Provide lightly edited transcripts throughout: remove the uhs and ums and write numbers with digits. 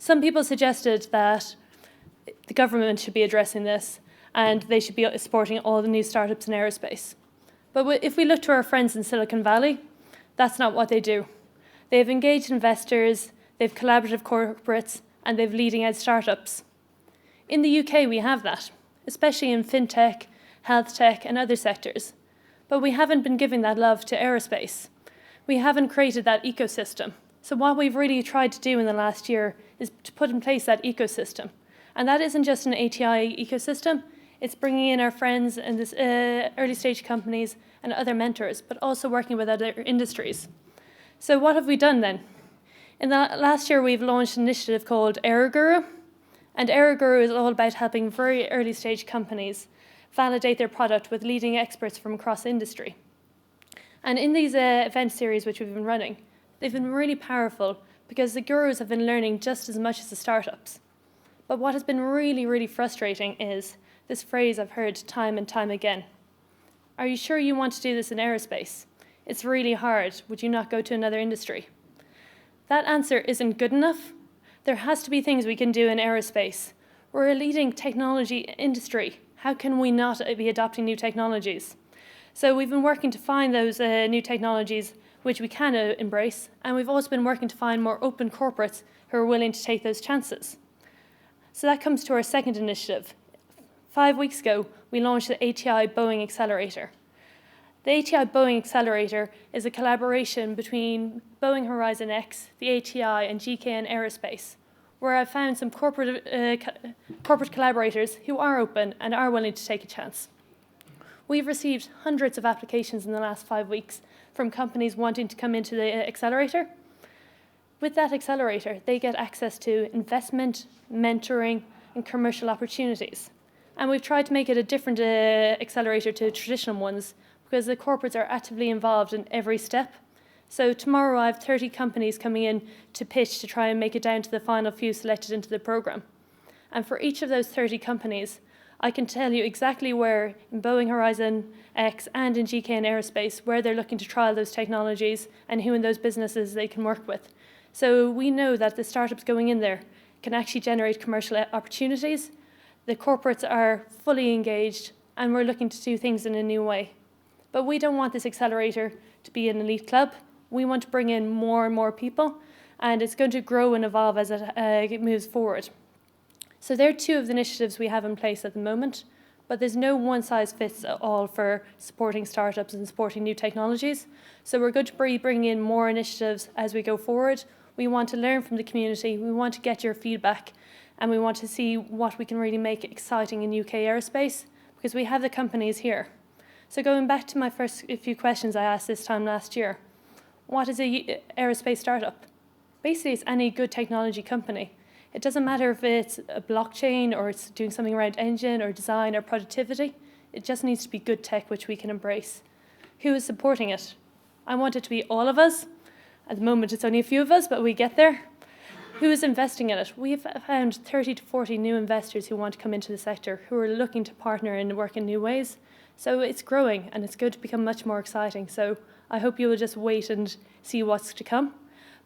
Some people suggested that the government should be addressing this and they should be supporting all the new startups in aerospace. But if we look to our friends in Silicon Valley, that's not what they do. They've engaged investors, they've collaborative corporates, and they've leading-edge startups. In the UK, we have that, especially in fintech, health tech, and other sectors. But we haven't been giving that love to aerospace. We haven't created that ecosystem. So what we've really tried to do in the last year is to put in place that ecosystem. And that isn't just an ATI ecosystem, it's bringing in our friends and this early stage companies and other mentors, but also working with other industries. So what have we done then? In the last year, we've launched an initiative called AeroGuru. And AeroGuru is all about helping very early stage companies validate their product with leading experts from across industry. And in these event series which we've been running, they've been really powerful because the gurus have been learning just as much as the startups. But what has been really, really frustrating is this phrase I've heard time and time again. Are you sure you want to do this in aerospace? It's really hard. Would you not go to another industry? That answer isn't good enough. There has to be things we can do in aerospace. We're a leading technology industry. How can we not be adopting new technologies? So we've been working to find those new technologies which we can embrace, and we've also been working to find more open corporates who are willing to take those chances. So that comes to our second initiative. 5 weeks ago, we launched the ATI Boeing Accelerator. The ATI Boeing Accelerator is a collaboration between Boeing Horizon X, the ATI, and GKN Aerospace, where I've found some corporate collaborators who are open and are willing to take a chance. We've received hundreds of applications in the last 5 weeks from companies wanting to come into the accelerator. With that accelerator, they get access to investment, mentoring, and commercial opportunities. And we've tried to make it a different accelerator to traditional ones because the corporates are actively involved in every step. So tomorrow I have 30 companies coming in to pitch to try and make it down to the final few selected into the program. And for each of those 30 companies, I can tell you exactly where in Boeing Horizon X and in GKN Aerospace, where they're looking to trial those technologies and who in those businesses they can work with. So we know that the startups going in there can actually generate commercial opportunities. The corporates are fully engaged and we're looking to do things in a new way. But we don't want this accelerator to be an elite club. We want to bring in more and more people, and it's going to grow and evolve as it moves forward. So there are two of the initiatives we have in place at the moment, but there's no one-size-fits-all for supporting startups and supporting new technologies. So we're going to be bringing in more initiatives as we go forward. We want to learn from the community, we want to get your feedback, and we want to see what we can really make exciting in UK aerospace, because we have the companies here. So going back to my first few questions I asked this time last year, what is an aerospace startup? Basically, it's any good technology company. It doesn't matter if it's a blockchain or it's doing something around engine or design or productivity. It just needs to be good tech which we can embrace. Who is supporting it? I want it to be all of us. At the moment, it's only a few of us, but we get there. Who is investing in it? We've found 30 to 40 new investors who want to come into the sector, who are looking to partner and work in new ways. So it's growing and it's going to become much more exciting. So I hope you will just wait and see what's to come.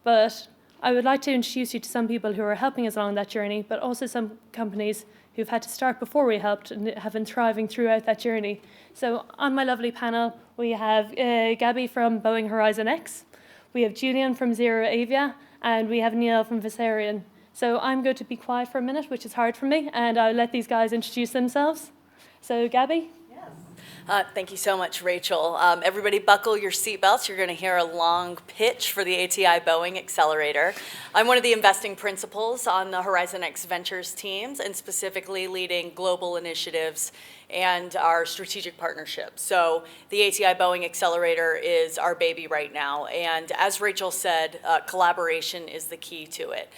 But I would like to introduce you to some people who are helping us along that journey, but also some companies who've had to start before we helped and have been thriving throughout that journey. So on my lovely panel, we have Gabby from Boeing Horizon X, we have Julian from Zero Avia, and we have Neil from Viserion. So I'm going to be quiet for a minute, which is hard for me, and I'll let these guys introduce themselves. So Gabby? Thank you so much, Rachel. Everybody buckle your seatbelts. You're going to hear a long pitch for the ATI Boeing Accelerator. I'm one of the investing principals on the Horizon X Ventures teams, and specifically leading global initiatives and our strategic partnerships. So the ATI Boeing Accelerator is our baby right now. And as Rachel said, collaboration is the key to it.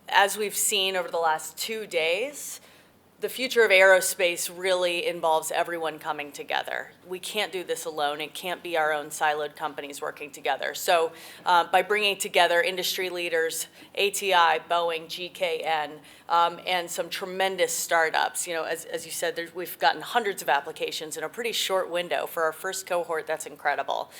As we've seen over the last 2 days, the future of aerospace really involves everyone coming together. We can't do this alone. It can't be our own siloed companies working together. So by bringing together industry leaders, ATI, Boeing, GKN, and some tremendous startups, as you said, we've gotten hundreds of applications in a pretty short window. For our first cohort, that's incredible.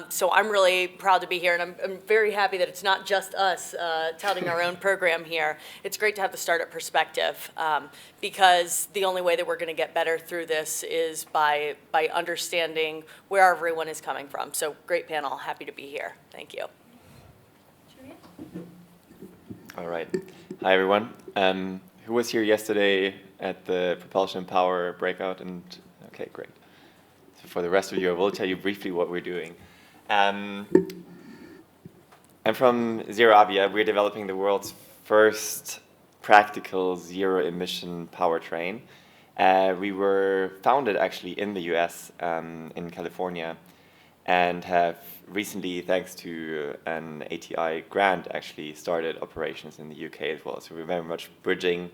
So I'm really proud to be here, and I'm very happy that it's not just us touting our own program here. It's great to have the startup perspective, because the only way that we're going to get better through this is by understanding where everyone is coming from. So great panel, happy to be here. Thank you. All right. Hi, everyone. Who was here yesterday at the Propulsion and Power breakout? And okay, great. So for the rest of you, I will tell you briefly what we're doing. I'm from Zero Avia. We're developing the world's first practical zero-emission powertrain. We were founded actually in the US, in California, and have recently, thanks to an ATI grant, actually started operations in the UK as well. So we're very much bridging,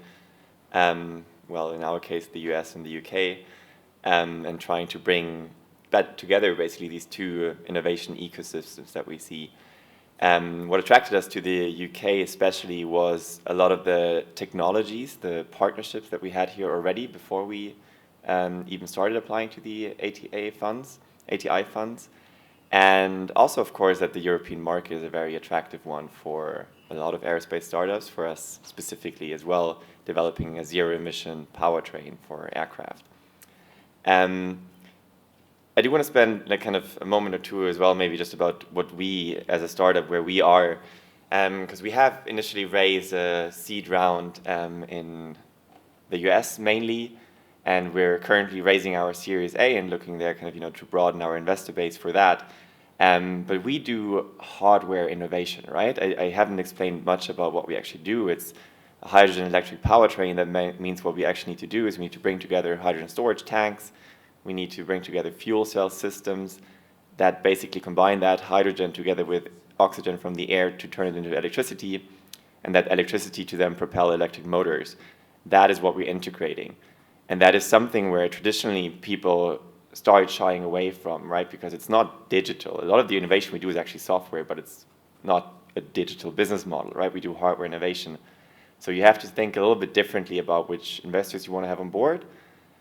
well, in our case, the US and the UK, and trying to bring that together, basically, these two innovation ecosystems that we see. What attracted us to the UK especially was a lot of the technologies, the partnerships that we had here already before we even started applying to the ATI funds. And also, of course, that the European market is a very attractive one for a lot of aerospace startups, for us specifically as well, developing a zero-emission powertrain for aircraft. I do want to spend kind of a moment or two as well, maybe just about what we, as a startup, where we are, because we have initially raised a seed round in the US mainly, and we're currently raising our Series A and looking there kind of, to broaden our investor base for that. But we do hardware innovation, right? I haven't explained much about what we actually do. It's a hydrogen electric powertrain. That means what we actually need to do is we need to bring together hydrogen storage tanks. We need to bring together fuel cell systems that basically combine that hydrogen together with oxygen from the air to turn it into electricity, and that electricity to then propel electric motors. That is what we're integrating. And that is something where traditionally people start shying away from, right? Because it's not digital. A lot of the innovation we do is actually software, but it's not a digital business model, right? We do hardware innovation. So you have to think a little bit differently about which investors you want to have on board,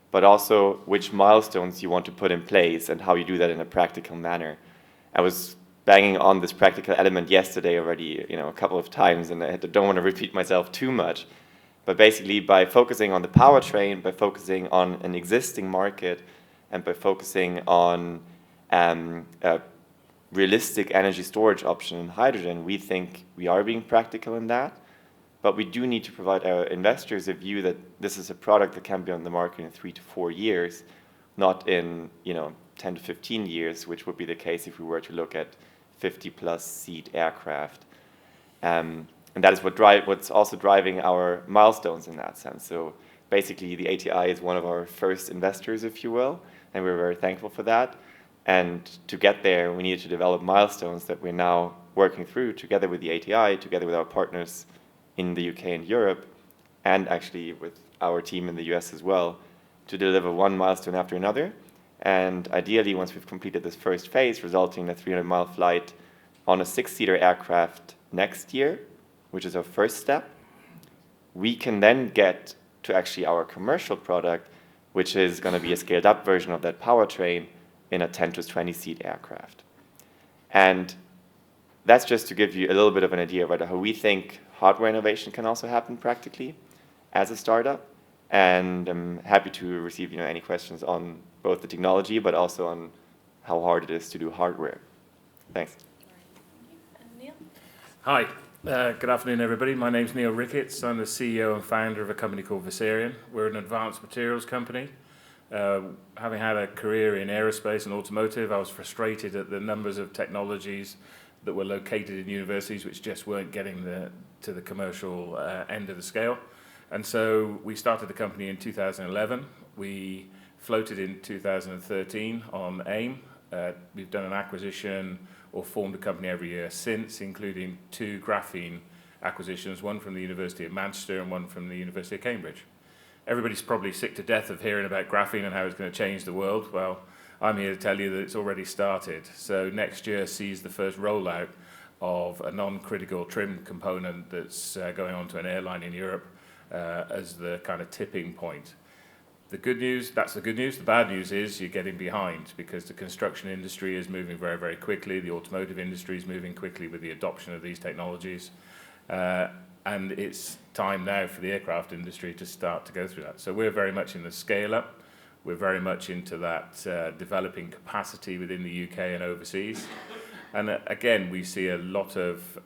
but also which milestones you want to put in place and how you do that in a practical manner. I was banging on this practical element yesterday already, a couple of times, and I don't want to repeat myself too much. But basically, by focusing on the powertrain, by focusing on an existing market, and by focusing on a realistic energy storage option in hydrogen, we think we are being practical in that. But we do need to provide our investors a view that this is a product that can be on the market in 3 to 4 years, not in 10 to 15 years, which would be the case if we were to look at 50-plus seat aircraft. And that is what's also driving our milestones in that sense. So basically, the ATI is one of our first investors, if you will, and we're very thankful for that. And to get there, we needed to develop milestones that we're now working through together with the ATI, together with our partners in the UK and Europe, and actually with our team in the US as well, to deliver one milestone after another. And ideally, once we've completed this first phase, resulting in a 300-mile flight on a 6-seater aircraft next year, which is our first step, we can then get to actually our commercial product, which is going to be a scaled-up version of that powertrain in a 10 to 20-seat aircraft. And that's just to give you a little bit of an idea about how we think hardware innovation can also happen practically as a startup. And I'm happy to receive any questions on both the technology, but also on how hard it is to do hardware. Thanks. Neil? Hi, good afternoon, everybody. My name's Neil Ricketts. I'm the CEO and founder of a company called Viserion. We're an advanced materials company. Having had a career in aerospace and automotive, I was frustrated at the numbers of technologies that were located in universities which just weren't getting to the commercial end of the scale. And so we started the company in 2011. We floated in 2013 on AIM. We've done an acquisition or formed a company every year since, including 2 graphene acquisitions, one from the University of Manchester and one from the University of Cambridge. everybody's probably sick to death of hearing about graphene and how it's going to change the world. Well, I'm here to tell you that it's already started. So next year sees the first rollout of a non-critical trim component that's going onto an airline in Europe as the kind of tipping point. The good news, that's the good news. The bad news is you're getting behind because the construction industry is moving very, very quickly. The automotive industry is moving quickly with the adoption of these technologies. And it's time now for the aircraft industry to start to go through that. So we're very much in the scale-up. We're very much into that developing capacity within the UK and overseas. And again, we see a lot of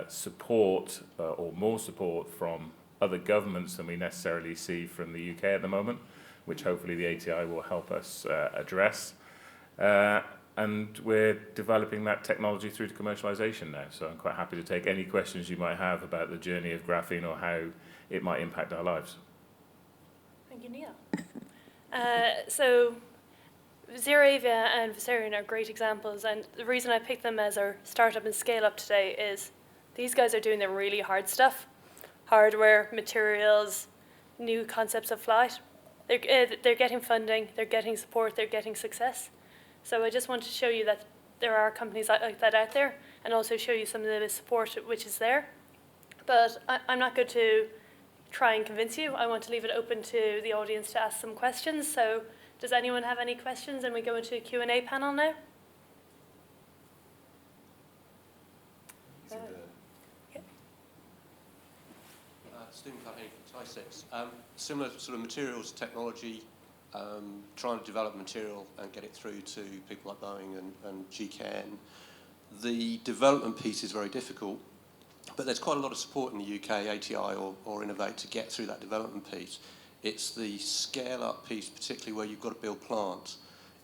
support or more support from other governments than we necessarily see from the UK at the moment, which hopefully the ATI will help us address. And we're developing that technology through to commercialization now. So I'm quite happy to take any questions you might have about the journey of graphene or how it might impact our lives. Thank you, Neil. So ZeroAvia and Viserion are great examples, and the reason I picked them as our startup and scale up today is these guys are doing the really hard stuff. Hardware, materials, new concepts of flight. They're getting funding, they're getting support, they're getting success. So I just want to show you that there are companies like that out there, and also show you some of the support which is there. But I'm not going to try and convince you. I want to leave it open to the audience to ask some questions. So does anyone have any questions? And we go into a Q&A panel now. Stephen Calhoun from TI6. Similar sort of materials technology, trying to develop material and get it through to people like Boeing and GKN. The development piece is very difficult, but there's quite a lot of support in the UK, ATI or Innovate, to get through that development piece. It's the scale-up piece, particularly where you've got to build plants.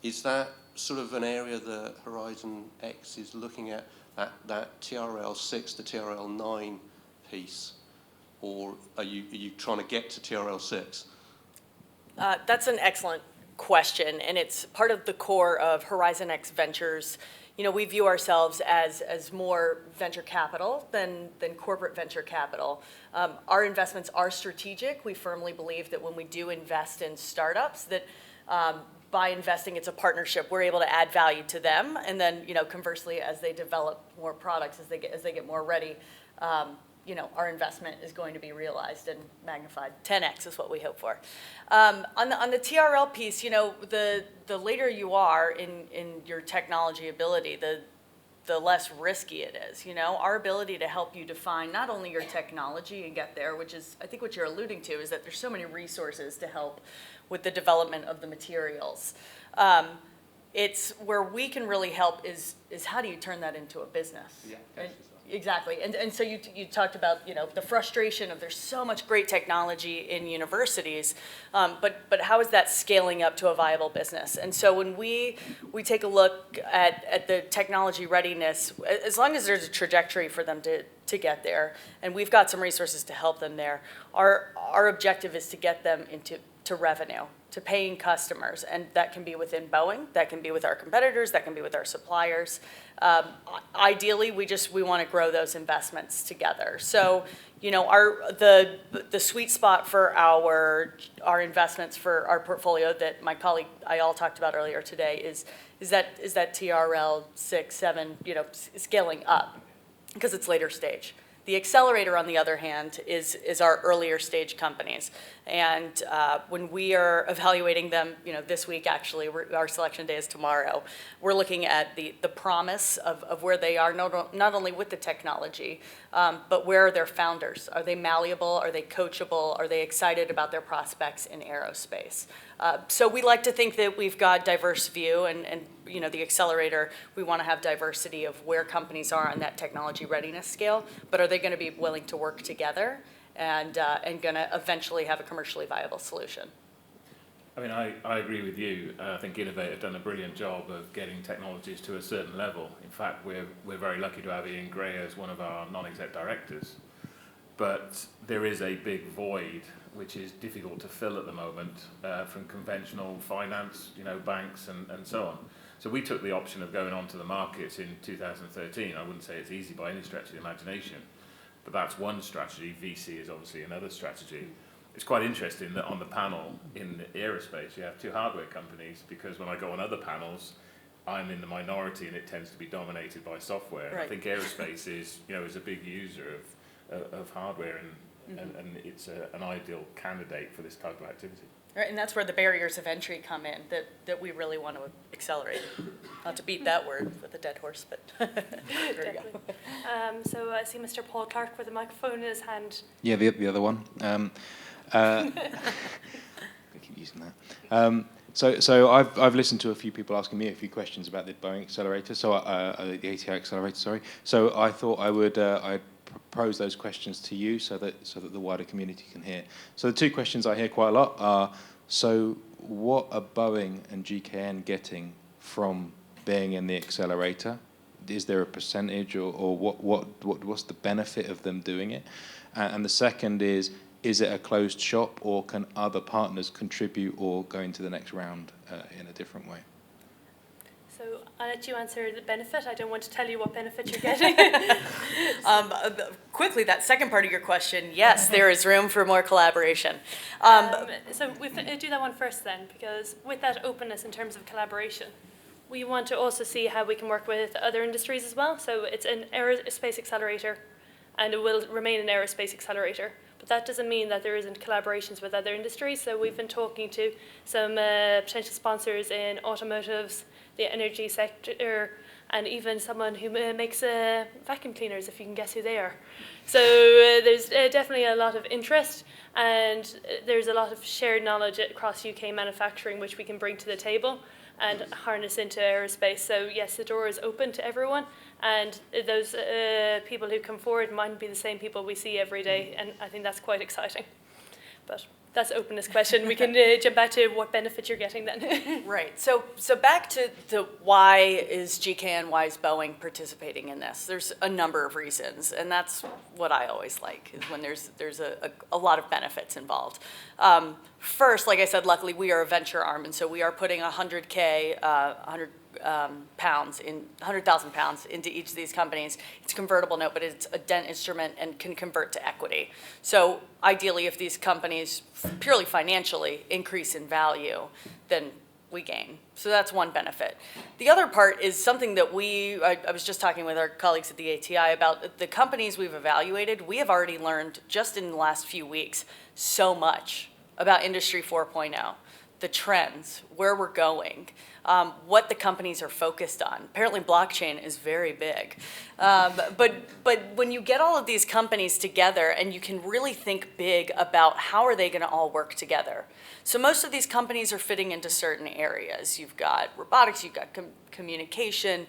Is that sort of an area that Horizon X is looking at, that TRL6 to TRL9 piece? Or are you trying to get to TRL6? That's an excellent question, and it's part of the core of Horizon X Ventures. You know, we view ourselves as more venture capital than corporate venture capital. Our investments are strategic. We firmly believe that when we do invest in startups, that by investing, it's a partnership. We're able to add value to them, and then, you know, conversely, as they develop more products, as they get more ready, you know, our investment is going to be realized and magnified. 10x is what we hope for. On the TRL piece, you know, the later you are in your technology ability, the less risky it is. You know, our ability to help you define not only your technology and get there, which is, I think what you're alluding to, is that there's so many resources to help with the development of the materials. It's where we can really help is how do you turn that into a business? Yeah. Exactly, and so you talked about, you know, the frustration of there's so much great technology in universities, but how is that scaling up to a viable business? And so when we take a look at the technology readiness, as long as there's a trajectory for them to get there, and we've got some resources to help them there, our objective is to get them to revenue, to paying customers, and that can be within Boeing, that can be with our competitors, that can be with our suppliers. Ideally, we want to grow those investments together. So, you know, the sweet spot for our investments for our portfolio that my colleague Ayal talked about earlier today is that TRL 6, 7, you know, scaling up because it's later stage. The accelerator, on the other hand, is our earlier stage companies. And when we are evaluating them, you know, this week actually, our selection day is tomorrow, we're looking at the promise of where they are, not only with the technology, but where are their founders? Are they malleable? Are they coachable? Are they excited about their prospects in aerospace? So we like to think that we've got diverse view, and you know, the accelerator, we want to have diversity of where companies are on that technology readiness scale, but are they going to be willing to work together and going to eventually have a commercially viable solution? I mean, I agree with you. I think Innovate have done a brilliant job of getting technologies to a certain level. In fact, we're very lucky to have Ian Gray as one of our non-exec directors. But there is a big void which is difficult to fill at the moment from conventional finance, you know, banks and so on. So we took the option of going onto the markets in 2013. I wouldn't say it's easy by any stretch of the imagination, but that's one strategy. VC is obviously another strategy. it's quite interesting that on the panel in aerospace you have two hardware companies, because when I go on other panels, I'm in the minority and it tends to be dominated by software. Right. I think aerospace is a big user of hardware, and it's an ideal candidate for this type of activity. Right, and that's where the barriers of entry come in that we really want to accelerate. Not to beat that word with a dead horse, but there you go. So I see Mr. Paul Clark with a microphone in his hand. Yeah, the other one. I keep using that. So I've listened to a few people asking me a few questions about the Boeing accelerator, the ATI accelerator. Sorry. So I thought I'd propose those questions to you so that the wider community can hear. So the two questions I hear quite a lot are: so what are Boeing and GKN getting from being in the accelerator? Is there a percentage, or what's the benefit of them doing it? And the second is it a closed shop, or can other partners contribute or go into the next round in a different way? So I'll let you answer the benefit. I don't want to tell you what benefit you're getting. Quickly, that second part of your question, yes, there is room for more collaboration. So we do that one first then, because with that openness in terms of collaboration, we want to also see how we can work with other industries as well. So it's an aerospace accelerator, and it will remain an aerospace accelerator. But that doesn't mean that there isn't collaborations with other industries. So we've been talking to some potential sponsors in automotives, the energy sector, and even someone who makes vacuum cleaners, if you can guess who they are. So there's definitely a lot of interest, and there's a lot of shared knowledge across UK manufacturing which we can bring to the table and harness into aerospace. So yes, the door is open to everyone, and those people who come forward might be the same people we see every day, and I think that's quite exciting. But that's openness question. We can jump back to what benefit you're getting then. Right. So back to the why is GKN, why is Boeing participating in this? There's a number of reasons, and that's what I always like, is when there's a lot of benefits involved. First, like I said, luckily we are a venture arm, and so we are putting 100,000 pounds into each of these companies. It's a convertible note, but it's a debt instrument and can convert to equity. So ideally, if these companies purely financially increase in value, then we gain. So that's one benefit. The other part is something that I was just talking with our colleagues at the ATI about the companies we've evaluated. We have already learned just in the last few weeks so much about Industry 4.0, the trends, where we're going, what the companies are focused on. Apparently blockchain is very big. But when you get all of these companies together and you can really think big about how are they going to all work together. So most of these companies are fitting into certain areas. You've got robotics, you've got communication.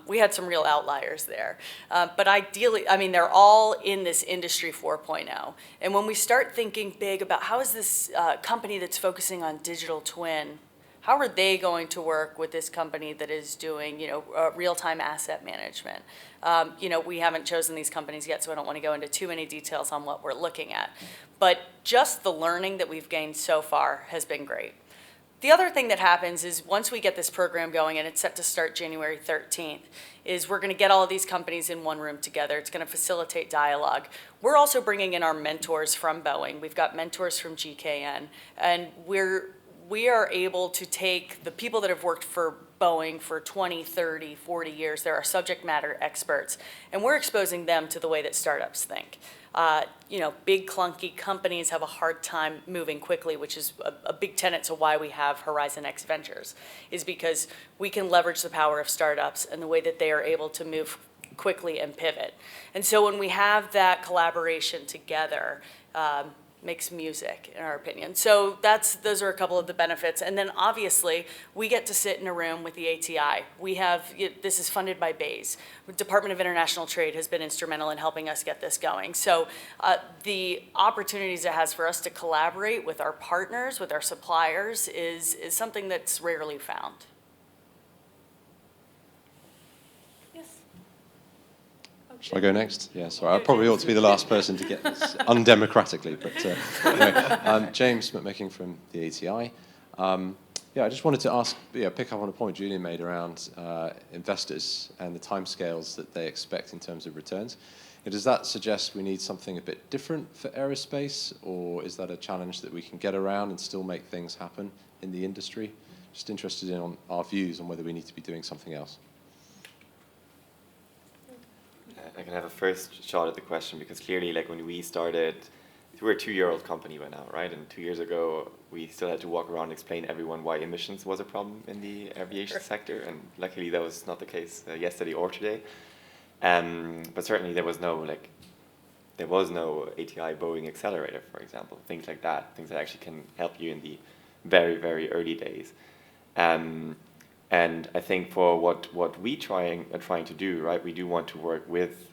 We had some real outliers there. But ideally, I mean, they're all in this Industry 4.0. And when we start thinking big about how is this company that's focusing on digital twin, how are they going to work with this company that is doing, real-time asset management? We haven't chosen these companies yet, so I don't want to go into too many details on what we're looking at. But just the learning that we've gained so far has been great. The other thing that happens is once we get this program going, and it's set to start January 13th, is we're going to get all of these companies in one room together. It's going to facilitate dialogue. We're also bringing in our mentors from Boeing. We've got mentors from GKN, and we are able to take the people that have worked for Boeing for 20, 30, 40 years. They're our subject matter experts, and we're exposing them to the way that startups think. Big clunky companies have a hard time moving quickly, which is a big tenet to why we have Horizon X Ventures, is because we can leverage the power of startups and the way that they are able to move quickly and pivot. And so when we have that collaboration together, makes music, in our opinion. So those are a couple of the benefits. And then obviously, we get to sit in a room with the ATI. This is funded by BAYS. The Department of International Trade has been instrumental in helping us get this going. So the opportunities it has for us to collaborate with our partners, with our suppliers, is something that's rarely found. Shall I go next? Yeah, sorry. I probably ought to be the last person to get this undemocratically. But anyway, James McMicking from the ATI. Yeah, I just wanted to ask, pick up on a point Julian made around investors and the timescales that they expect in terms of returns. Does that suggest we need something a bit different for aerospace, or is that a challenge that we can get around and still make things happen in the industry? Just interested in on our views on whether we need to be doing something else. I can have a first shot at the question, because clearly, like when we started, we're a 2-year-old company by now, right? And 2 years ago, we still had to walk around and explain everyone why emissions was a problem in the aviation sector, and luckily that was not the case yesterday or today. But certainly there was no ATI Boeing accelerator, for example, things like that, things that actually can help you in the very, very early days. And I think for what we are trying to do, right, we do want to work with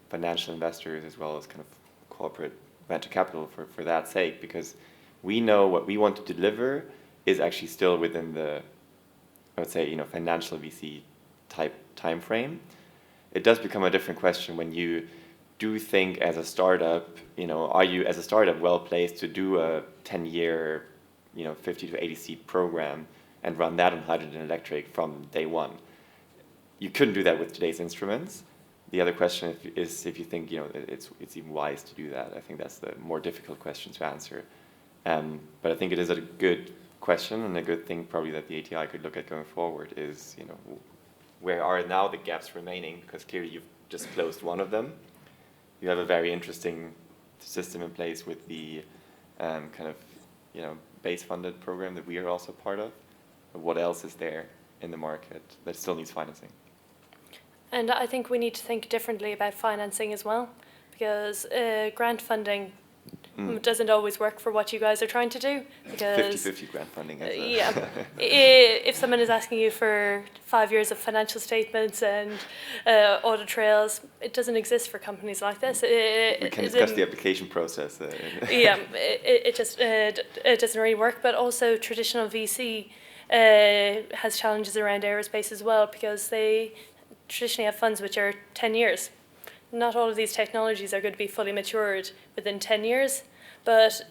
financial investors as well as kind of corporate venture capital for that sake, because we know what we want to deliver is actually still within the, I would say, financial VC type time frame. It does become a different question when you do think as a startup, are you as a startup well placed to do a 10-year, 50 to 80 seat program and run that on hydrogen electric from day one? You couldn't do that with today's instruments. The other question is if you think it's even wise to do that. I think that's the more difficult question to answer. But I think it is a good question, and a good thing probably that the ATI could look at going forward is where are now the gaps remaining? Because clearly you've just closed one of them. You have a very interesting system in place with the base funded program that we are also part of. But what else is there in the market that still needs financing? And I think we need to think differently about financing as well, because grant funding doesn't always work for what you guys are trying to do. Because 50-50 grant funding. Yeah. If someone is asking you for 5 years of financial statements and audit trails, it doesn't exist for companies like this. We can discuss the application process. Yeah, it doesn't really work. But also traditional VC has challenges around aerospace as well, because they traditionally have funds which are 10 years. Not all of these technologies are going to be fully matured within 10 years, but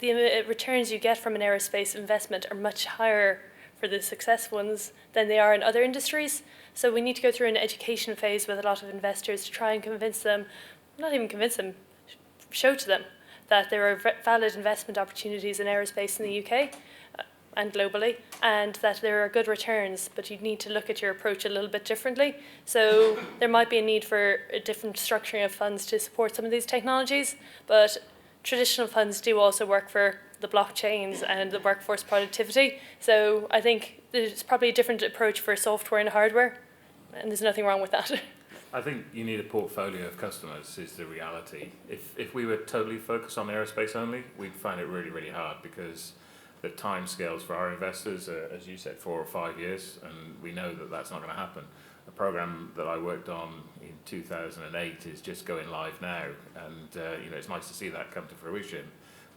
the returns you get from an aerospace investment are much higher for the successful ones than they are in other industries. So we need to go through an education phase with a lot of investors to try and convince them, not even convince them, show to them that there are valid investment opportunities in aerospace in the UK and globally, and that there are good returns, but you need to look at your approach a little bit differently. So there might be a need for a different structuring of funds to support some of these technologies, but traditional funds do also work for the blockchains and the workforce productivity. So I think there's probably a different approach for software and hardware, and there's nothing wrong with that. I think you need a portfolio of customers is the reality. If we were totally focused on aerospace only, we'd find it really, really hard, because the time scales for our investors are, as you said, 4 or 5 years, and we know that that's not going to happen. A program that I worked on in 2008 is just going live now, and it's nice to see that come to fruition,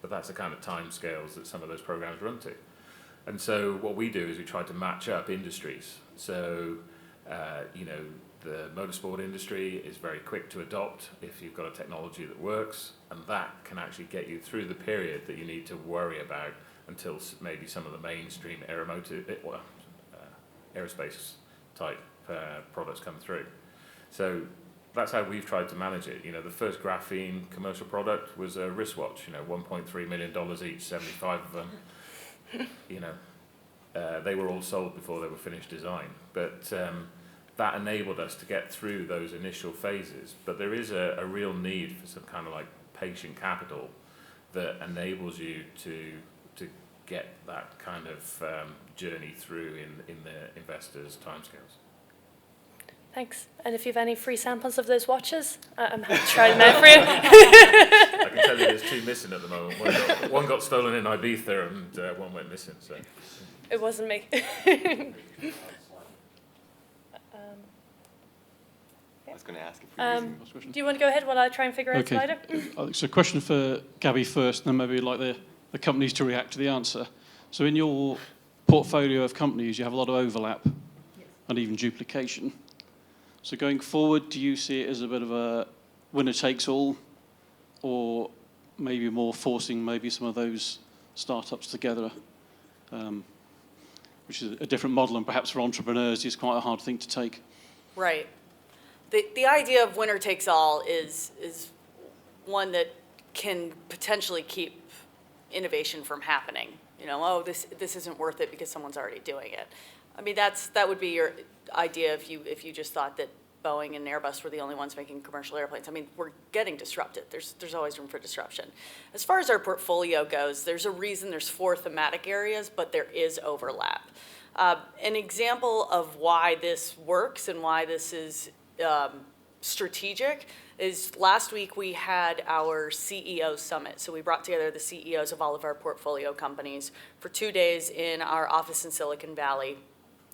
but that's the kind of time scales that some of those programs run to. And so what we do is we try to match up industries. So, the motorsport industry is very quick to adopt if you've got a technology that works, and that can actually get you through the period that you need to worry about until maybe some of the mainstream aerospace type products come through. So that's how we've tried to manage it. The first graphene commercial product was a wristwatch, $1.3 million each, 75 of them. They were all sold before they were finished design. But that enabled us to get through those initial phases. But there is a real need for some kind of like patient capital that enables you to get that kind of journey through in the investors' timescales. Thanks. And if you have any free samples of those watches, I'm happy to try them out for you. I can tell you there's 2 missing at the moment. One got stolen in Ibiza and one went missing. So it wasn't me. I was going to ask if we were do you want to go ahead while I try and figure out Slido? It's a question for Gabby first, and then maybe like the companies to react to the answer. So in your portfolio of companies, you have a lot of overlap and even duplication. So going forward, do you see it as a bit of a winner takes all, or maybe more forcing maybe some of those startups together? which is a different model, and perhaps for entrepreneurs is quite a hard thing to take. Right. The idea of winner takes all is one that can potentially keep innovation from happening. You know, oh, this isn't worth it because someone's already doing it. I mean, that would be your idea if you just thought that Boeing and Airbus were the only ones making commercial airplanes. I mean, we're getting disrupted. There's always room for disruption. As far as our portfolio goes, there's a reason there's 4 thematic areas, but there is overlap. An example of why this works and why this is strategic is last week we had our CEO summit. So we brought together the CEOs of all of our portfolio companies for 2 days in our office in Silicon Valley.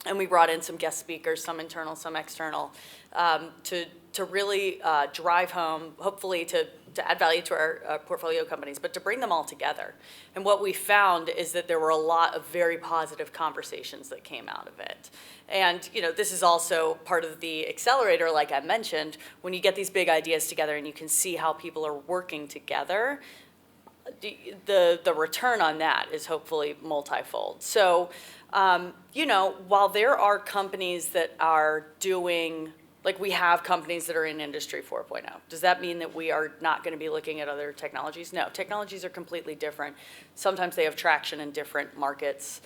And we brought in some guest speakers, some internal, some external, to really drive home, hopefully to add value to our portfolio companies, but to bring them all together. And what we found is that there were a lot of very positive conversations that came out of it. And you know, this is also part of the accelerator, like I mentioned, when you get these big ideas together and you can see how people are working together, the return on that is hopefully multifold. So, you know, while there are companies that are doing, like we have companies that are in Industry 4.0, does that mean that we are not going to be looking at other technologies? No, technologies are completely different. Sometimes they have traction in different markets.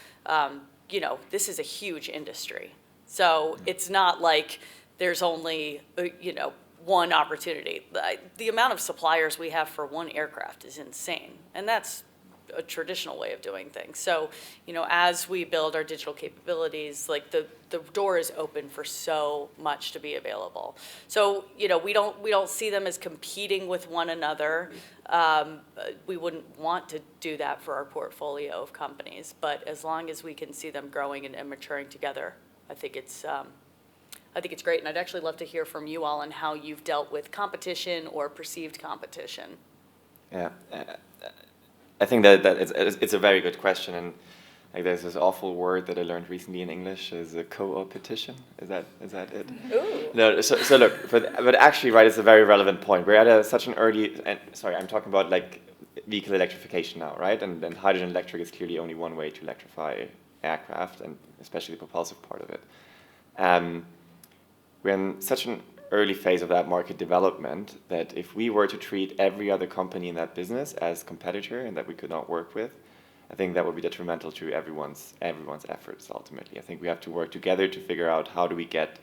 You know, this is a huge industry. So it's not like there's only, you know, one opportunity. The amount of suppliers we have for one aircraft is insane, and that's a traditional way of doing things. So, you know, as we build our digital capabilities, like the door is open for so much to be available. So, you know, we don't see them as competing with one another. We wouldn't want to do that for our portfolio of companies, but as long as we can see them growing and maturing together, I think it's great, and I'd actually love to hear from you all on how you've dealt with competition or perceived competition. Yeah, I think that it's a very good question, and like there's this awful word that I learned recently in English is a co-opetition. Is that it? Ooh. No. So look, but actually, right, it's a very relevant point. We're at such an early. And sorry, I'm talking about like vehicle electrification now, right? And then hydrogen electric is clearly only one way to electrify aircraft, and especially the propulsive part of it. We're in such an early phase of that market development that if we were to treat every other company in that business as competitor and that we could not work with, I think that would be detrimental to everyone's efforts ultimately. I think we have to work together to figure out how do we get,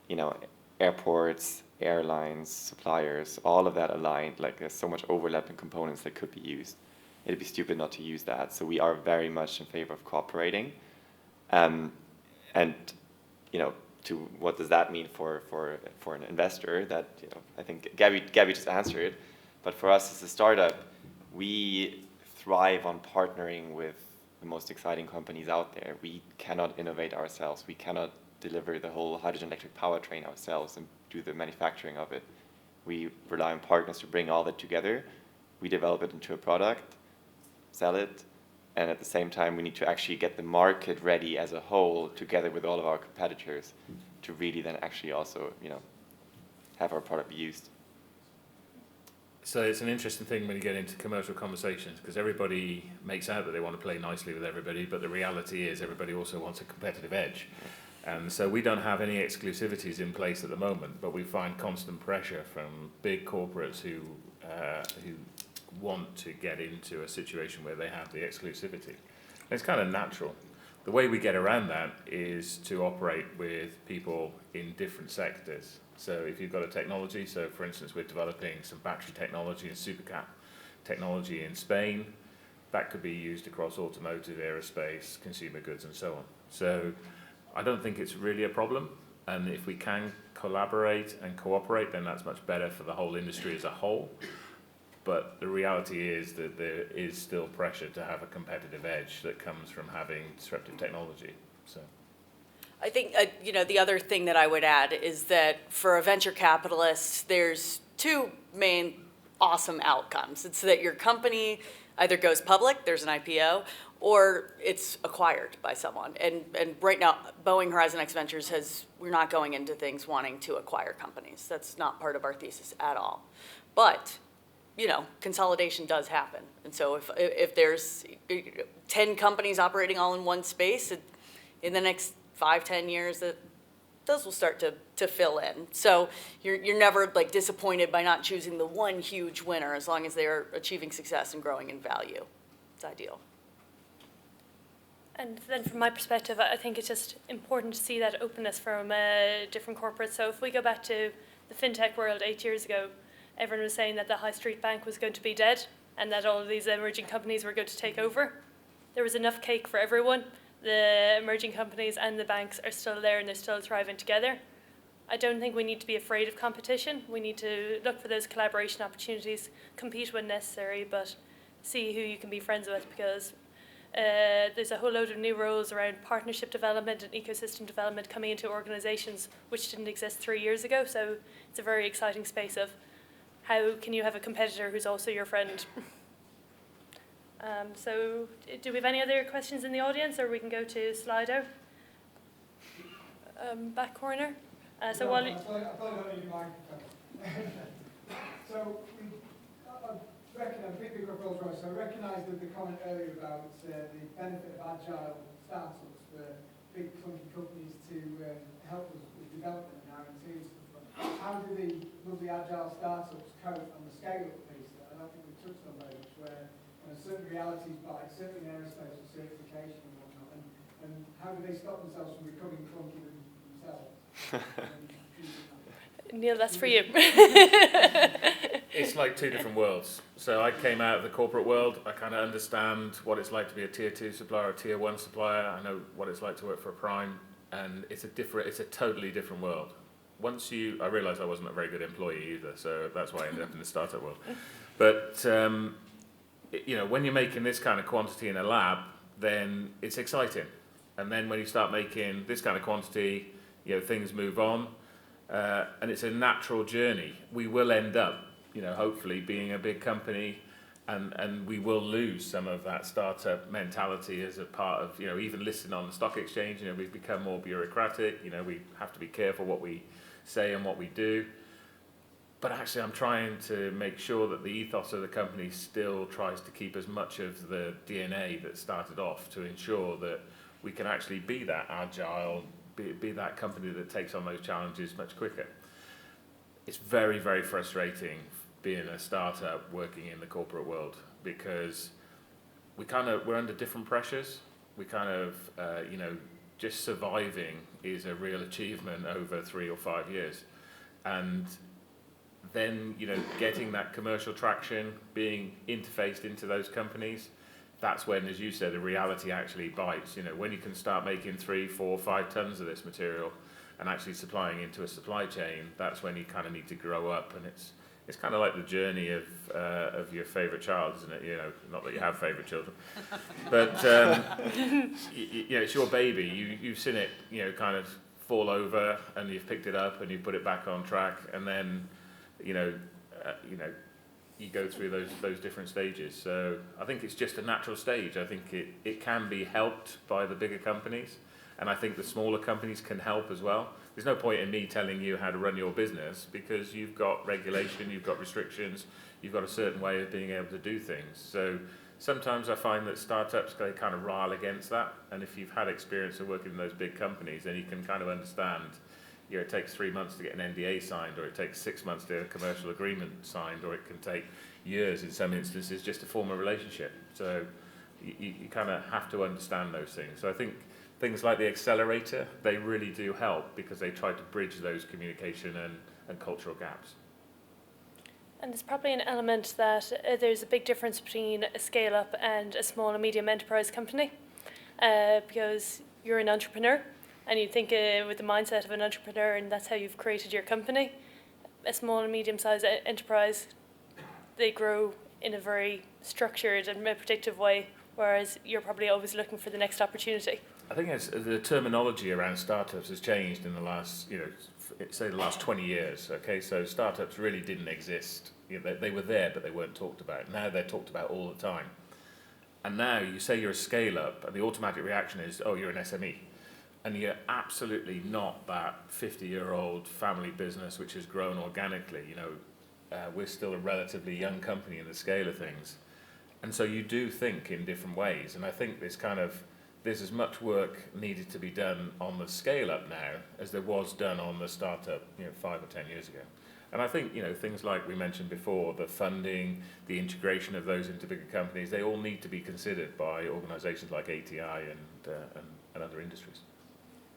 you know, airports, airlines, suppliers, all of that aligned. Like there's so much overlap in components that could be used. It'd be stupid not to use that. So we are very much in favor of cooperating. And, you know, to what does that mean for an investor? That, you know, I think Gabby just answered it, but for us as a startup, we thrive on partnering with the most exciting companies out there. We cannot innovate ourselves. We cannot deliver the whole hydrogen electric powertrain ourselves and do the manufacturing of it. We rely on partners to bring all that together. We develop it into a product, sell it, and at the same time, we need to actually get the market ready as a whole together with all of our competitors to really then actually also, you know, have our product used. So it's an interesting thing when you get into commercial conversations because everybody makes out that they want to play nicely with everybody, but the reality is everybody also wants a competitive edge. And so we don't have any exclusivities in place at the moment, but we find constant pressure from big corporates who want to get into a situation where they have the exclusivity. And it's kind of natural. The way we get around that is to operate with people in different sectors. So if you've got a technology, so for instance, we're developing some battery technology and supercap technology in Spain, that could be used across automotive, aerospace, consumer goods, and so on. So I don't think it's really a problem. And if we can collaborate and cooperate, then that's much better for the whole industry as a whole. But the reality is that there is still pressure to have a competitive edge that comes from having disruptive technology. So, I think, you know, the other thing that I would add is that for a venture capitalist, there's 2 main awesome outcomes. It's that your company either goes public, there's an IPO, or it's acquired by someone. And right now, Boeing Horizon X Ventures we're not going into things wanting to acquire companies. That's not part of our thesis at all. But you know, consolidation does happen. And so if there's 10 companies operating all in one space, in the next 5-10 years, those will start to fill in. So you're never like disappointed by not choosing the one huge winner as long as they are achieving success and growing in value. It's ideal. And then from my perspective, I think it's just important to see that openness from different corporates. So if we go back to the fintech world 8 years ago, everyone was saying that the high street bank was going to be dead and that all of these emerging companies were going to take over. There was enough cake for everyone. The emerging companies and the banks are still there and they're still thriving together. I don't think we need to be afraid of competition. We need to look for those collaboration opportunities, compete when necessary, but see who you can be friends with, because there's a whole load of new roles around partnership development and ecosystem development coming into organizations which didn't exist 3 years ago. So it's a very exciting space of how can you have a competitor who's also your friend. So do we have any other questions in the audience, or we can go to Slido? Back corner. So while I thought I needed my So I recognise the comment earlier about the benefit of agile startups for big clunky companies to help us with development and R&D and stuff. How do the lovely agile startups cope on the scale-up piece that I don't think we've touched on very much, where certain realities bite, certainly in aerospace with certification and whatnot, and how do they stop themselves from becoming clunky themselves? Neil, that's for you. It's like two different worlds. So I came out of the corporate world. I kind of understand what it's like to be a tier 2 supplier, a tier 1 supplier. I know what it's like to work for a prime, and it's a totally different world. I realised I wasn't a very good employee either, so that's why I ended up in the startup world. But when you're making this kind of quantity in a lab, then it's exciting. And then when you start making this kind of quantity, things move on. And it's a natural journey. We will end up, hopefully being a big company, and we will lose some of that startup mentality as a part of, even listing on the stock exchange. We've become more bureaucratic. We have to be careful what we say and what we do. But actually, I'm trying to make sure that the ethos of the company still tries to keep as much of the DNA that started off, to ensure that we can actually be that agile, be that company that takes on those challenges much quicker. It's very, very frustrating being a startup working in the corporate world, because we're under different pressures. We just surviving is a real achievement over 3 or 5 years. And then, getting that commercial traction, being interfaced into those companies, that's when, as you said, the reality actually bites. When you can start making 3, 4, 5 tons of this material and actually supplying into a supply chain, that's when you kind of need to grow up. And it's kind of like the journey of your favourite child, isn't it? Not that you have favourite children, but it's your baby. You've seen it, kind of fall over, and you've picked it up and you put it back on track, and then you go through those different stages. So I think it's just a natural stage. I think it can be helped by the bigger companies, and I think the smaller companies can help as well. There's no point in me telling you how to run your business, because you've got regulation, you've got restrictions, you've got a certain way of being able to do things. So sometimes I find that startups, they kind of rile against that, and if you've had experience of working in those big companies, then you can kind of understand it takes 3 months to get an NDA signed, or it takes 6 months to get a commercial agreement signed, or it can take years in some instances just to form a relationship. So you kind of have to understand those things. So I think things like the accelerator, they really do help, because they try to bridge those communication and cultural gaps. And there's probably an element that there's a big difference between a scale-up and a small and medium enterprise company, because you're an entrepreneur, and you think with the mindset of an entrepreneur, and that's how you've created your company. A small and medium-sized enterprise, they grow in a very structured and predictive way, whereas you're probably always looking for the next opportunity. I think the terminology around startups has changed in the last, say the last 20 years. Okay, so startups really didn't exist. They were there, but they weren't talked about. Now they're talked about all the time. And now you say you're a scale-up, and the automatic reaction is, oh, you're an SME. And you're absolutely not that 50-year-old family business which has grown organically. We're still a relatively young company in the scale of things. And so you do think in different ways. And I think this kind of there's as much work needed to be done on the scale-up now as there was done on the startup, 5 or 10 years ago. And I think, things like we mentioned before, the funding, the integration of those into bigger companies, they all need to be considered by organizations like ATI and other industries.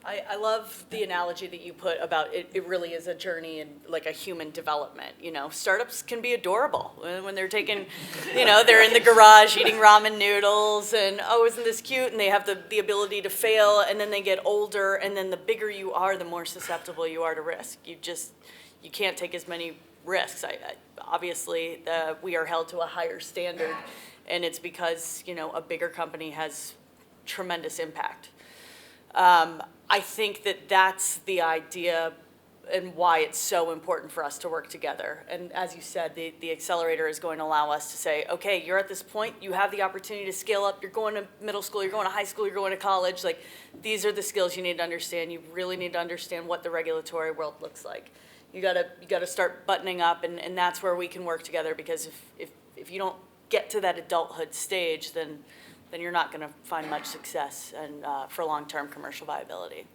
I love the analogy that you put about it really is a journey and like a human development. Startups can be adorable when they're taking, they're in the garage eating ramen noodles and, oh, isn't this cute? And they have the ability to fail, and then they get older, and then the bigger you are, the more susceptible you are to risk. You can't take as many risks. Obviously, we are held to a higher standard, and it's because, a bigger company has tremendous impact. I think that's the idea and why it's so important for us to work together. And as you said, the accelerator is going to allow us to say, okay, you're at this point, you have the opportunity to scale up, you're going to middle school, you're going to high school, you're going to college, like these are the skills you need to understand. You really need to understand what the regulatory world looks like. You gotta start buttoning up, and that's where we can work together, because if you don't get to that adulthood stage, then you're not going to find much success and for long-term commercial viability.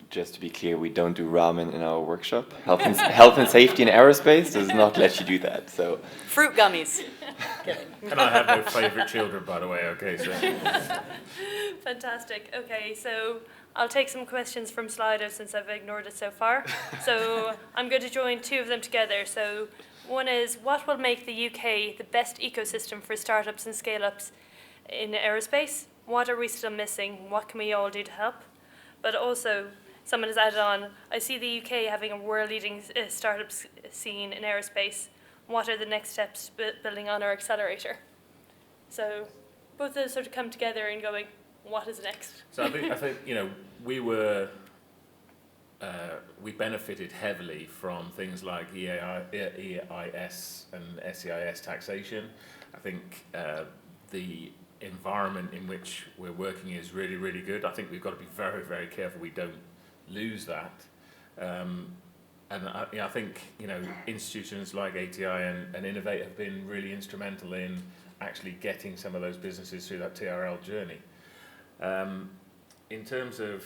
Just to be clear, we don't do ramen in our workshop. Health and safety in aerospace does not let you do that. So fruit gummies. Kidding. And I have no favorite children, by the way. Okay, so Fantastic. Okay, so I'll take some questions from Slido since I've ignored it so far. So I'm going to join two of them together. So one is, what will make the UK the best ecosystem for startups and scale-ups in aerospace? What are we still missing? What can we all do to help? But also, someone has added on, I see the UK having a world-leading startup scene in aerospace. What are the next steps building on our accelerator? So both of those sort of come together and going, what is next? So I think we benefited heavily from things like EIS and SEIS taxation. I think the environment in which we're working is really, really good. I think we've got to be very, very careful we don't lose that. And I think institutions like ATI and Innovate have been really instrumental in actually getting some of those businesses through that TRL journey. In terms of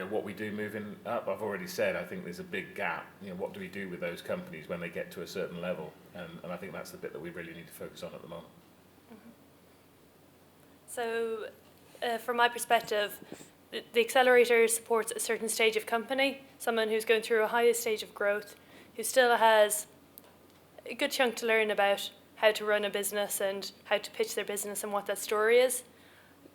what we do moving up, I've already said I think there's a big gap. What do we do with those companies when they get to a certain level? And I think that's the bit that we really need to focus on at the moment. So, from my perspective, the accelerator supports a certain stage of company, someone who's going through a higher stage of growth, who still has a good chunk to learn about how to run a business and how to pitch their business and what that story is.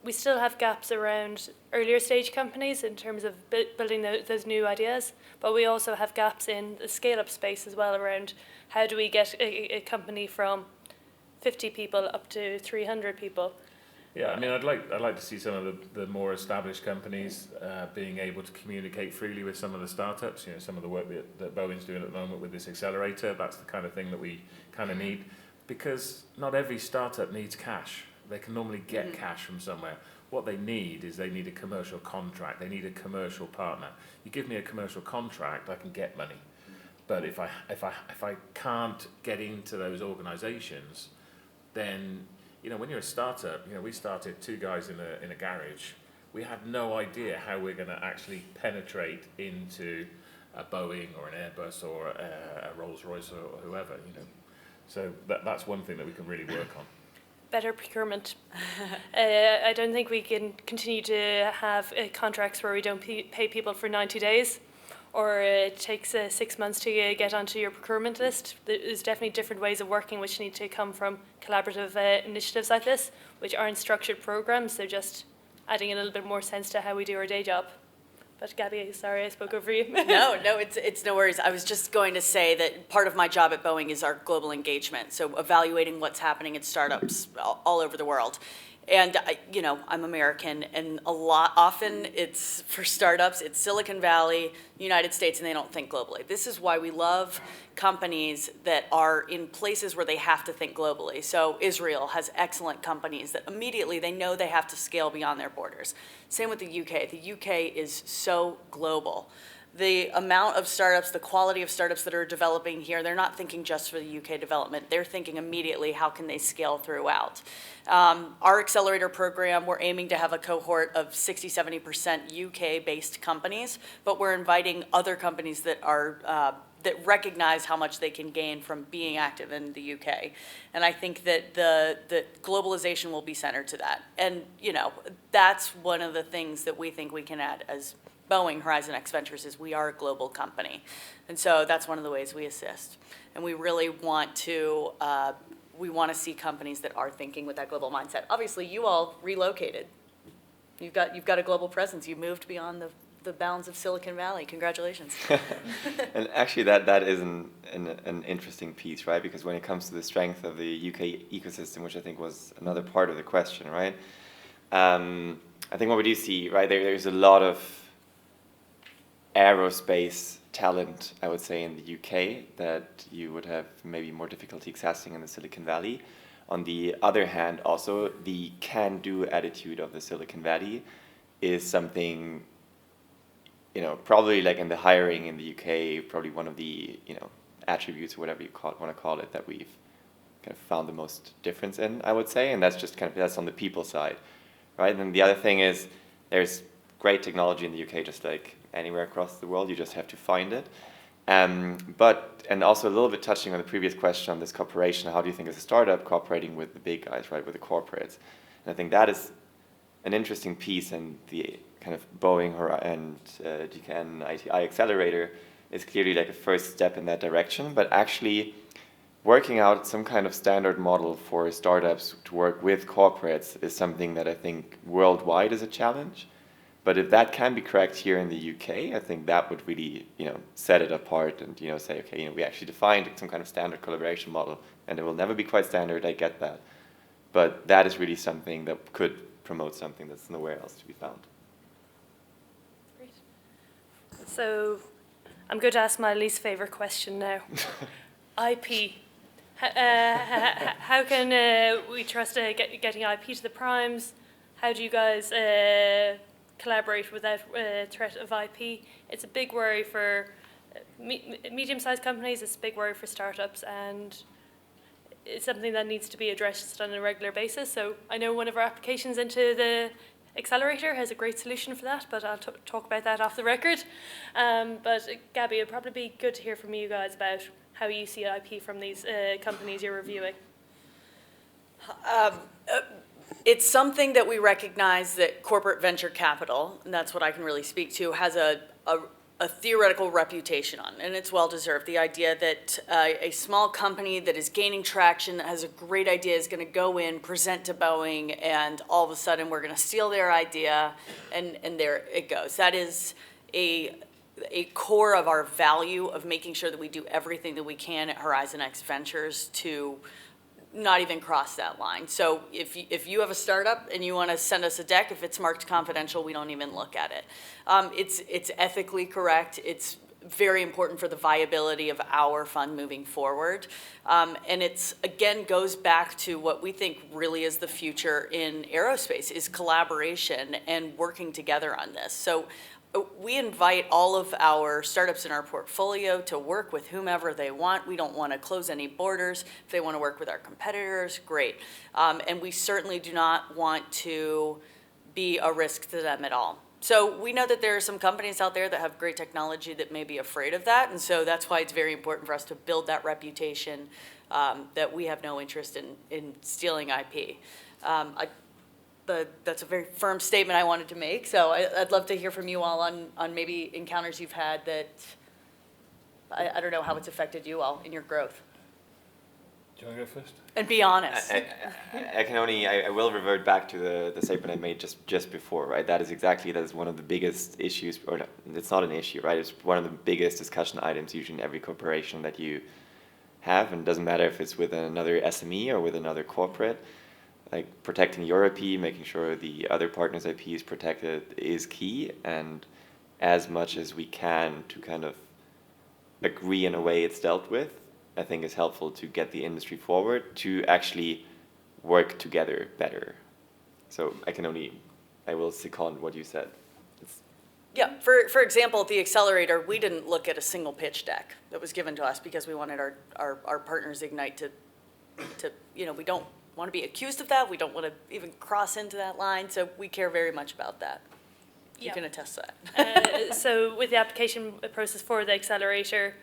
We still have gaps around earlier stage companies in terms of building those new ideas, but we also have gaps in the scale-up space as well around how do we get a company from 50 people up to 300 people. Yeah, I mean, I'd like to see some of the more established companies being able to communicate freely with some of the startups. Some of the work that Boeing's doing at the moment with this accelerator. That's the kind of thing that we kind of need, because not every startup needs cash. They can normally get cash from somewhere. What they need is a commercial contract. They need a commercial partner. You give me a commercial contract, I can get money. But if I can't get into those organizations, then when you're a startup, we started two guys in a garage. We had no idea how we're going to actually penetrate into a Boeing or an Airbus or a Rolls-Royce or whoever, So that's one thing that we can really work on. Better procurement. I don't think we can continue to have contracts where we don't pay people for 90 days, or it takes 6 months to get onto your procurement list. There's definitely different ways of working which need to come from collaborative initiatives like this, which aren't structured programs. They're just adding a little bit more sense to how we do our day job. But Gabby, sorry, I spoke over you. No, it's no worries. I was just going to say that part of my job at Boeing is our global engagement, so evaluating what's happening at startups all over the world. And I'm American, and often it's for startups, it's Silicon Valley, United States, and they don't think globally. This is why we love companies that are in places where they have to think globally. So Israel has excellent companies that immediately they know they have to scale beyond their borders. Same with the UK. The UK is so global the amount of startups, the quality of startups that are developing here, they're not thinking just for the UK development. They're thinking immediately, how can they scale throughout? Our accelerator program, we're aiming to have a cohort of 60, 70% UK-based companies, but we're inviting other companies that are that recognize how much they can gain from being active in the UK. And I think that the globalization will be centered to that. And, you know, that's one of the things that we think we can add as Boeing Horizon X Ventures is we are a global company. And so that's one of the ways we assist. And we really want to, see companies that are thinking with that global mindset. Obviously, you all relocated. You've got a global presence. You moved beyond the bounds of Silicon Valley. Congratulations. And actually that is an interesting piece, right? Because when it comes to the strength of the UK ecosystem, which I think was another part of the question, right? I think what we do see, right, there's a lot of aerospace talent, I would say, in the UK that you would have maybe more difficulty accessing in the Silicon Valley. On the other hand, also, the can-do attitude of the Silicon Valley is something, you know, probably like in the hiring in the UK, probably one of the, you know, attributes or whatever you want to call it that we've kind of found the most difference in, I would say, and that's just kind of, that's on the people side, right? And then the other thing is there's great technology in the UK, just like anywhere across the world, you just have to find it. And also a little bit touching on the previous question on this cooperation, how do you think as a startup cooperating with the big guys, right, with the corporates? And I think that is an interesting piece, and the kind of Boeing and GKN ATI Accelerator is clearly like a first step in that direction, but actually working out some kind of standard model for startups to work with corporates is something that I think worldwide is a challenge. But if that can be cracked here in the UK, I think that would really, you know, set it apart and, you know, say, okay, you know, we actually defined some kind of standard collaboration model, and it will never be quite standard, I get that. But that is really something that could promote something that's nowhere else to be found. Great. So I'm going to ask my least favorite question now. IP. How can we trust getting IP to the primes? How do you guys collaborate without threat of IP? It's a big worry for medium-sized companies, it's a big worry for startups, and it's something that needs to be addressed on a regular basis. So I know one of our applications into the accelerator has a great solution for that, but I'll talk about that off the record. But Gabby, it'd probably be good to hear from you guys about how you see IP from these companies you're reviewing. It's something that we recognize that corporate venture capital, and that's what I can really speak to, has a theoretical reputation on, and it's well-deserved. The idea that a small company that is gaining traction, that has a great idea, is going to go in, present to Boeing, and all of a sudden we're going to steal their idea, and there it goes. That is a core of our value of making sure that we do everything that we can at Horizon X Ventures to not even cross that line. So if you have a startup and you want to send us a deck, if it's marked confidential, we don't even look at it. It's ethically correct. It's very important for the viability of our fund moving forward. And it's, again, goes back to what we think really is the future in aerospace, is collaboration and working together on this. So we invite all of our startups in our portfolio to work with whomever they want. We don't want to close any borders. If they want to work with our competitors, great. And we certainly do not want to be a risk to them at all. So we know that there are some companies out there that have great technology that may be afraid of that, and so that's why it's very important for us to build that reputation that we have no interest in stealing IP. That's a very firm statement I wanted to make, so I'd love to hear from you all on maybe encounters you've had that, I don't know how it's affected you all in your growth. Do you want to go first? And be honest. I will revert back to the statement I made just before, right? That is one of the biggest issues, or it's not an issue, right? It's one of the biggest discussion items usually in every corporation that you have, and it doesn't matter if it's with another SME or with another corporate. Like protecting your IP, making sure the other partner's IP is protected is key, and as much as we can to kind of agree in a way it's dealt with, I think is helpful to get the industry forward to actually work together better. So I will second what you said. Yeah, for example, at the accelerator, we didn't look at a single pitch deck that was given to us because we wanted our partners Ignite to, we don't want to be accused of that. We don't want to even cross into that line. So we care very much about that. You can attest to that. So with the application process for the accelerator,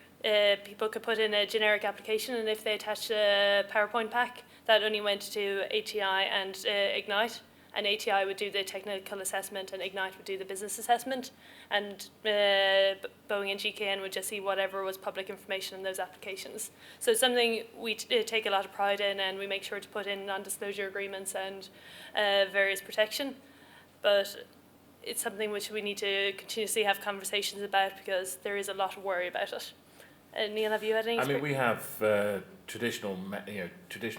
people could put in a generic application, and if they attached a PowerPoint pack, that only went to ATI and Ignite. And ATI would do the technical assessment, and Ignite would do the business assessment. And Boeing and GKN would just see whatever was public information in those applications. So it's something we take a lot of pride in, and we make sure to put in non-disclosure agreements and various protection. But it's something which we need to continuously have conversations about, because there is a lot of worry about it. Neil, have you had any? I mean, we have traditional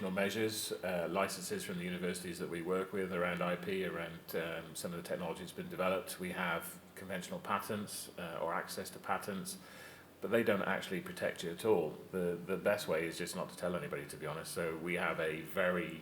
measures, licenses from the universities that we work with around IP, around some of the technology that's been developed. We have conventional patents or access to patents, but they don't actually protect you at all. The best way is just not to tell anybody, to be honest. So we have a very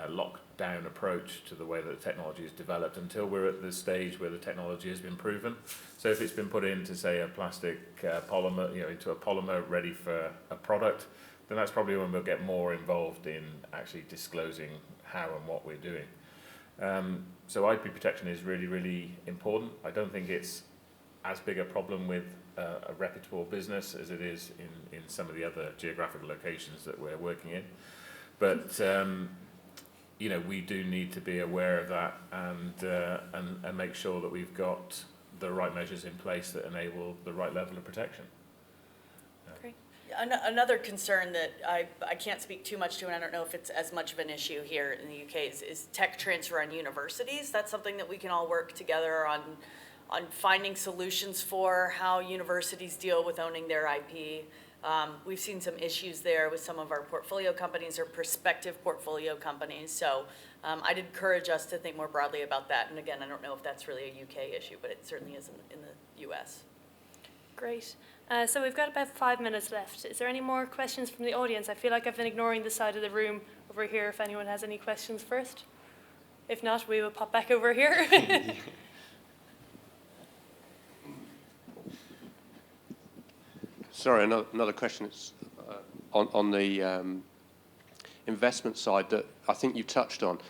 locked down approach to the way that the technology is developed until we're at the stage where the technology has been proven. So if it's been put into, say, a plastic polymer, into a polymer ready for a product, then that's probably when we'll get more involved in actually disclosing how and what we're doing. So IP protection is really, really important. I don't think it's as big a problem with a reputable business as it is in some of the other geographical locations that we're working in. But we do need to be aware of that and make sure that we've got the right measures in place that enable the right level of protection. Great. Another concern that I can't speak too much to, and I don't know if it's as much of an issue here in the UK, is tech transfer on universities. That's something that we can all work together on finding solutions for how universities deal with owning their IP. We've seen some issues there with some of our portfolio companies or prospective portfolio companies. So I'd encourage us to think more broadly about that. And again, I don't know if that's really a UK issue, but it certainly is in the US. Great. So we've got about 5 minutes left. Is there any more questions from the audience? I feel like I've been ignoring the side of the room over here if anyone has any questions first. If not, we will pop back over here. Sorry, another question. It's on the investment side that I think you touched on.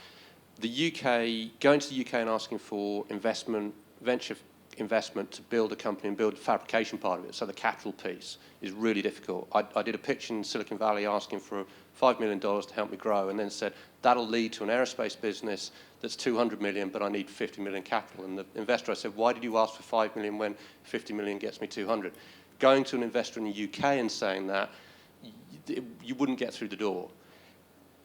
The UK, going to the UK and asking for venture investment to build a company and build the fabrication part of it, so the capital piece is really difficult. I did a pitch in Silicon Valley asking for $5 million to help me grow, and then said, that'll lead to an aerospace business that's 200 million, but I need 50 million capital. And the investor, I said, why did you ask for 5 million when 50 million gets me 200? Going to an investor in the UK and saying that, you wouldn't get through the door.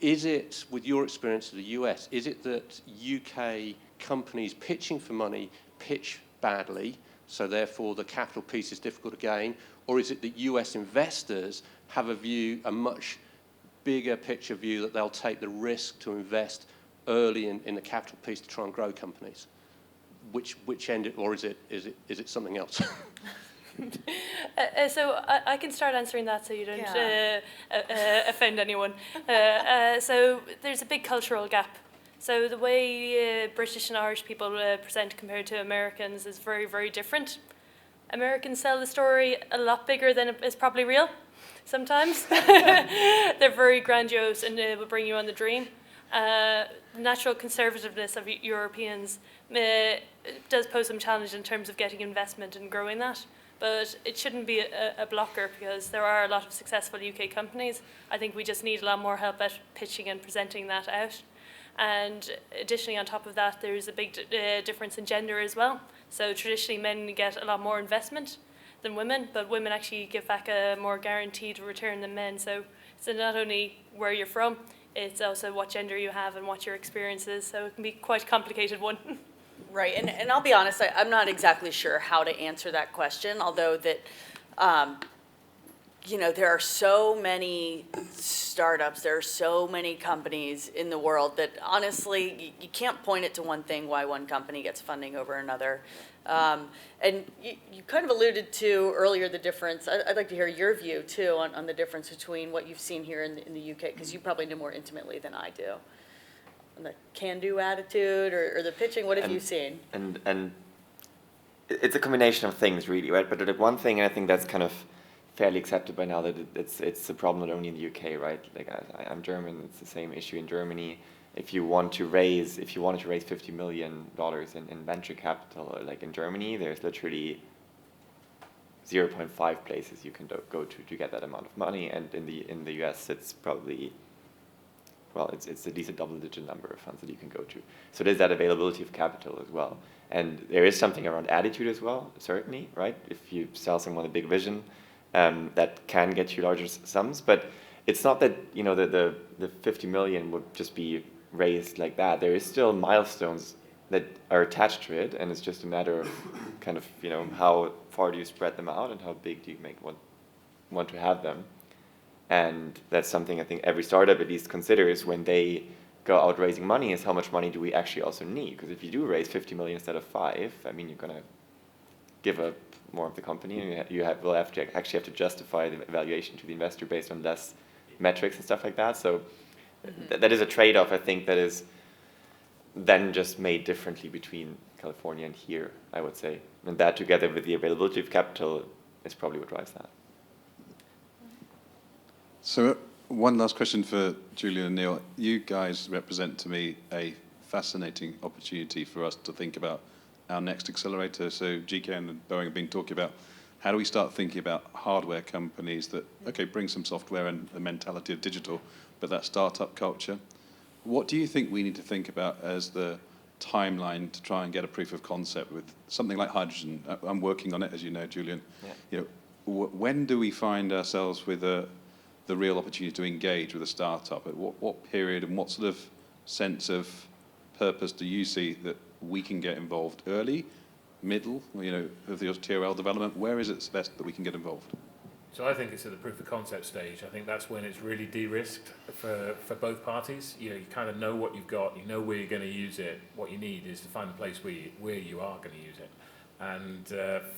Is it, with your experience of the US, is it that UK companies pitching for money pitch badly, so therefore the capital piece is difficult to gain? Or is it that US investors have a much bigger picture view that they'll take the risk to invest early in the capital piece to try and grow companies? Which end, or is it something else? So I can start answering that so you don't offend anyone. So there's a big cultural gap. So the way British and Irish people present compared to Americans is very, very different. Americans sell the story a lot bigger than is probably real sometimes. They're very grandiose and will bring you on the dream. Natural conservativeness of Europeans does pose some challenge in terms of getting investment and growing that. But it shouldn't be a blocker, because there are a lot of successful UK companies. I think we just need a lot more help at pitching and presenting that out. And additionally, on top of that, there's a big difference in gender as well. So traditionally, men get a lot more investment than women, but women actually give back a more guaranteed return than men. So it's not only where you're from, it's also what gender you have and what your experience is. So it can be quite a complicated one. Right, and I'll be honest, I'm not exactly sure how to answer that question, although that, there are so many startups, there are so many companies in the world that honestly, you can't point it to one thing why one company gets funding over another. And you kind of alluded to earlier the difference. I'd like to hear your view, too, on the difference between what you've seen here in the UK, because you probably know more intimately than I do. The can-do attitude or the pitching, what have you seen? And it's a combination of things, really, right? But like one thing, and I think that's kind of fairly accepted by now, that it's a problem not only in the UK, right? Like I'm German, it's the same issue in Germany. If you wanted to raise $50 million in venture capital, like in Germany, there's literally 0.5 places you can go to get that amount of money, and in the US it's probably, well, it's at least a double-digit number of funds that you can go to. So there's that availability of capital as well, and there is something around attitude as well, certainly, right? If you sell someone a big vision, that can get you larger sums, but it's not that the 50 million would just be raised like that. There is still milestones that are attached to it, and it's just a matter of kind of how far do you spread them out and how big do you want to have them. And that's something I think every startup at least considers when they go out raising money, is how much money do we actually also need? Because if you do raise 50 million instead of 5, I mean, you're going to give up more of the company, and you will actually have to justify the valuation to the investor based on less metrics and stuff like that. So that is a trade-off, I think, that is then just made differently between California and here, I would say. And that together with the availability of capital is probably what drives that. So one last question for Julian and Neil. You guys represent to me a fascinating opportunity for us to think about our next accelerator. So GKN and Boeing have been talking about how do we start thinking about hardware companies that, okay, bring some software and the mentality of digital, but that startup culture. What do you think we need to think about as the timeline to try and get a proof of concept with something like hydrogen? I'm working on it, as you know, Julian. Yeah. When do we find ourselves with the real opportunity to engage with a startup? At what period and what sort of sense of purpose do you see that we can get involved early, middle, of the TRL development? Where is it best that we can get involved? So I think it's at the proof of concept stage. I think that's when it's really de-risked for both parties. You kind of know what you've got, you know where you're going to use it. What you need is to find a place where you are going to use it. And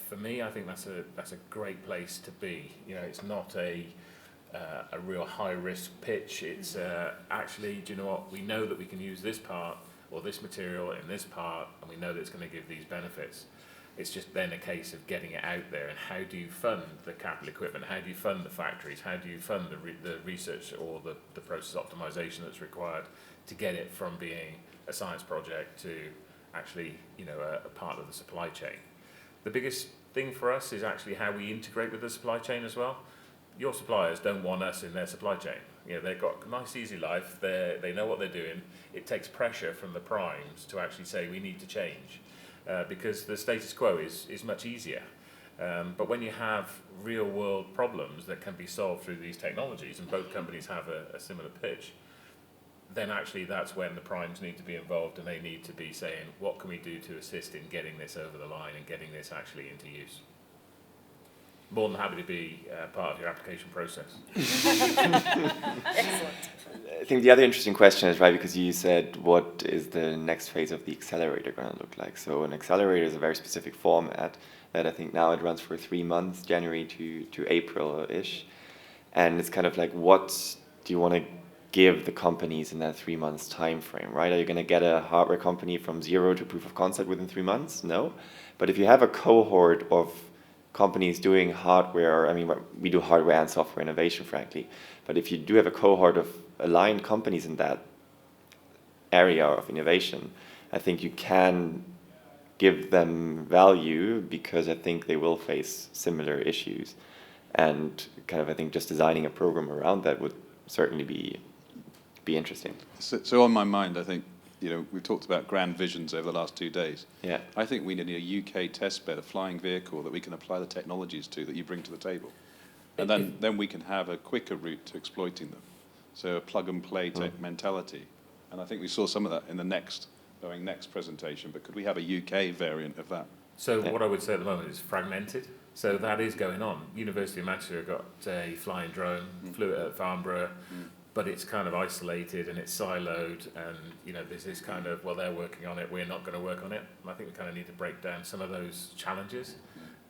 for me, I think that's a great place to be. It's not a real high-risk pitch. It's actually, do you know what? We know that we can use this part or this material in this part, and we know that it's going to give these benefits. It's just then a case of getting it out there, and how do you fund the capital equipment? How do you fund the factories? How do you fund the research or the process optimization that's required to get it from being a science project to actually, a part of the supply chain? The biggest thing for us is actually how we integrate with the supply chain as well. Your suppliers don't want us in their supply chain. They've got a nice, easy life. They know what they're doing. It takes pressure from the primes to actually say we need to change. Because the status quo is much easier. But when you have real world problems that can be solved through these technologies, and both companies have a similar pitch, then actually that's when the primes need to be involved, and they need to be saying, what can we do to assist in getting this over the line and getting this actually into use? More than happy to be part of your application process. Excellent. I think the other interesting question is, right, because you said, what is the next phase of the accelerator going to look like? So an accelerator is a very specific format that I think now it runs for 3 months, January to April-ish. And it's kind of like, what do you want to give the companies in that 3 months time frame, right? Are you going to get a hardware company from zero to proof of concept within 3 months? No. But if you have a cohort of companies doing hardware, I mean, we do hardware and software innovation, frankly. But if you do have a cohort of aligned companies in that area of innovation, I think you can give them value, because I think they will face similar issues. And kind of, I think just designing a program around that would certainly be interesting. So on my mind, I think, we've talked about grand visions over the last 2 days. Yeah. I think we need a UK test bed, a flying vehicle that we can apply the technologies to that you bring to the table. And then we can have a quicker route to exploiting them. So a plug-and-play mentality. And I think we saw some of that in the next presentation, but could we have a UK variant of that? So what I would say at the moment is fragmented. So that is going on. University of Manchester got a flying drone, flew it at Farnborough, but it's kind of isolated and it's siloed, and there's this kind of, well, they're working on it, we're not going to work on it. And I think we kind of need to break down some of those challenges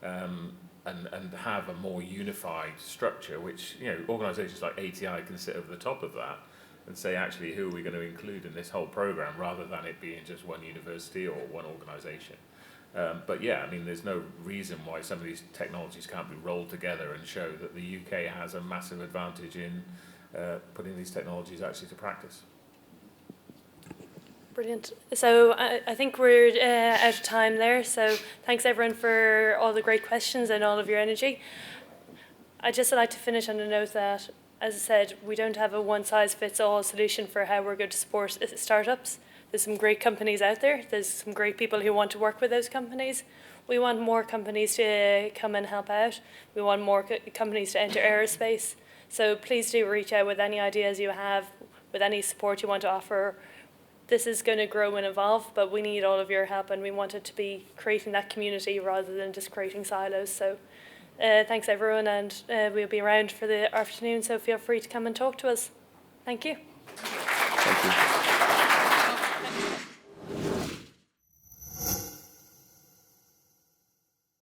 and have a more unified structure, which organisations like ATI can sit over the top of that and say, actually, who are we going to include in this whole program, rather than it being just one university or one organisation. But yeah, I mean, there's no reason why some of these technologies can't be rolled together and show that the UK has a massive advantage in putting these technologies actually to practice. Brilliant. So I think we're out of time there. So thanks everyone for all the great questions and all of your energy. I'd just like to finish on a note that, as I said, we don't have a one-size-fits-all solution for how we're going to support startups. There's some great companies out there. There's some great people who want to work with those companies. We want more companies to come and help out. We want more companies to enter aerospace. So please do reach out with any ideas you have, with any support you want to offer. This is going to grow and evolve, but we need all of your help, and we want it to be creating that community rather than just creating silos. So thanks everyone, and we'll be around for the afternoon, so feel free to come and talk to us. Thank you. Thank you.